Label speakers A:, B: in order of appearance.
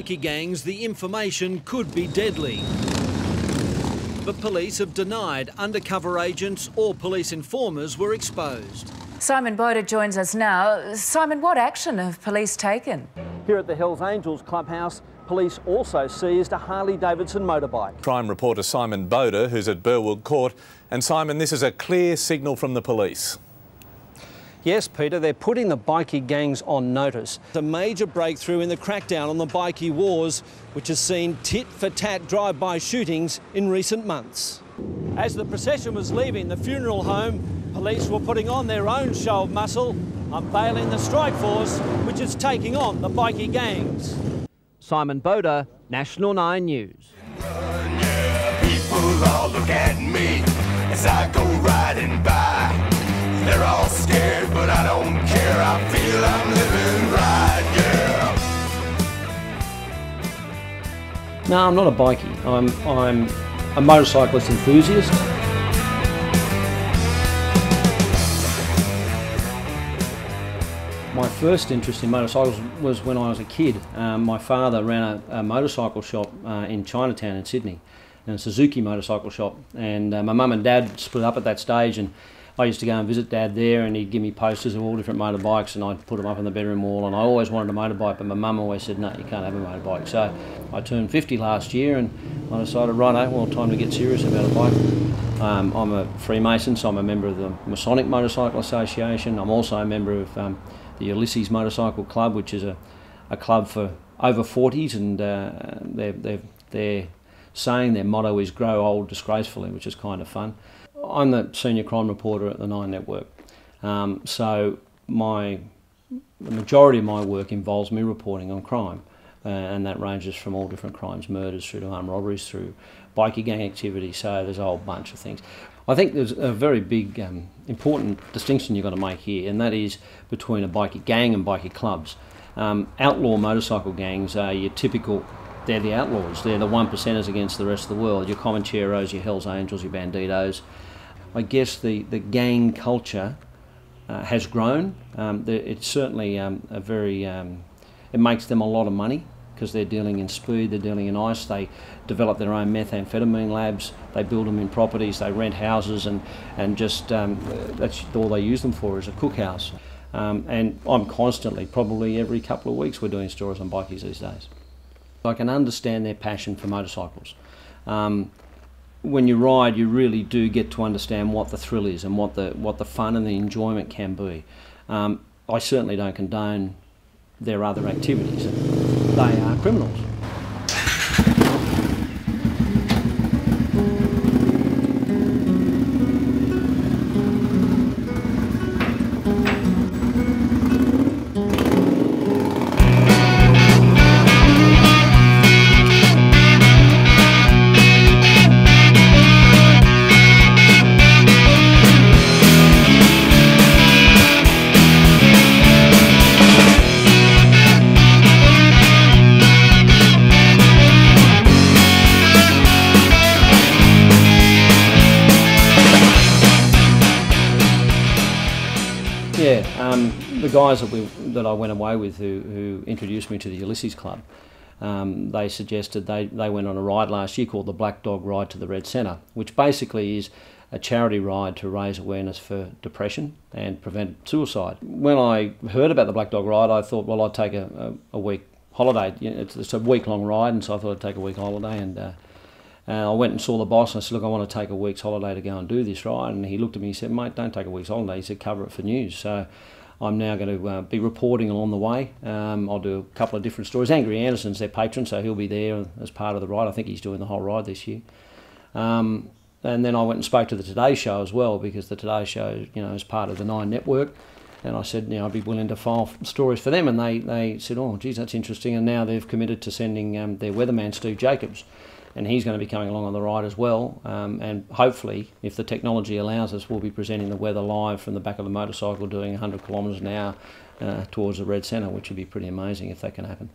A: bikie gangs, the information could be deadly. But police have denied undercover agents or police informers were exposed.
B: Simon Bouda joins us now. Simon, what action have police taken?
C: Here at the Hells Angels clubhouse, police also seized a Harley-Davidson motorbike.
D: Crime reporter Simon Bouda, who's at Burwood Court. And Simon, this is a clear signal from the police.
C: Yes, Peter, they're putting the bikie gangs on notice. A major breakthrough in the crackdown on the bikie wars, which has seen tit-for-tat drive-by shootings in recent months. As the procession was leaving the funeral home, police were putting on their own show of muscle, unveiling the strike force, which is taking on the bikie gangs. Simon Bouda, National 9 News.
E: People all look at me as I go riding by. They're all scared, but I don't care. I feel I'm living right, yeah.
C: No, I'm not a bikie. I'm a motorcyclist enthusiast. My first interest in motorcycles was when I was a kid. My father ran a motorcycle shop in Chinatown in Sydney, a Suzuki motorcycle shop, and my mum and dad split up at that stage, and I used to go and visit Dad there, and he'd give me posters of all different motorbikes, and I'd put them up on the bedroom wall, and I always wanted a motorbike, but my mum always said, no, you can't have a motorbike. So I turned 50 last year, and I decided, right, well, time to get serious about a bike. I'm a Freemason, so I'm a member of the Masonic Motorcycle Association. I'm also a member of the Ulysses Motorcycle Club, which is a club for over 40s, and they're saying their motto is grow old disgracefully, which is kind of fun. I'm the senior crime reporter at the 9 Network, so the majority of my work involves me reporting on crime, and that ranges from all different crimes, murders through to armed robberies, through bikie gang activity, so there's a whole bunch of things. I think there's a very big, important distinction you've got to make here, and that is between a bikie gang and bikie clubs. Outlaw motorcycle gangs are your typical, they're the outlaws, they're the 1%ers against the rest of the world, your Comancheros, your Hells Angels, your Banditos. I guess the gang culture has grown. It's certainly it makes them a lot of money because they're dealing in speed, they're dealing in ice, they develop their own methamphetamine labs, they build them in properties, they rent houses, and just that's all they use them for is a cookhouse. And I'm constantly, probably every couple of weeks, we're doing stories on bikies these days. I can understand their passion for motorcycles. When you ride, you really do get to understand what the thrill is and what the fun and the enjoyment can be. I certainly don't condone their other activities. They are criminals. Yeah, the guys that I went away with who introduced me to the Ulysses Club, they suggested they went on a ride last year called the Black Dog Ride to the Red Centre, which basically is a charity ride to raise awareness for depression and prevent suicide. When I heard about the Black Dog Ride, I thought, well, I'd take a week holiday. You know, it's a week-long ride, and so I thought I'd take a week holiday, and I went and saw the boss and I said, look, I want to take a week's holiday to go and do this ride. And he looked at me and he said, mate, don't take a week's holiday. He said, cover it for news. So I'm now going to be reporting along the way. I'll do a couple of different stories. Angry Anderson's their patron, so he'll be there as part of the ride. I think he's doing the whole ride this year. And then I went and spoke to the Today Show as well, because the Today Show, you know, is part of the 9 Network. And I said, you know, I'd be willing to file stories for them. And they said, oh, geez, that's interesting. And now they've committed to sending their weatherman, Steve Jacobs. And he's going to be coming along on the ride as well. And hopefully, if the technology allows us, we'll be presenting the weather live from the back of the motorcycle doing 100 kilometres an hour towards the Red Centre, which would be pretty amazing if that can happen.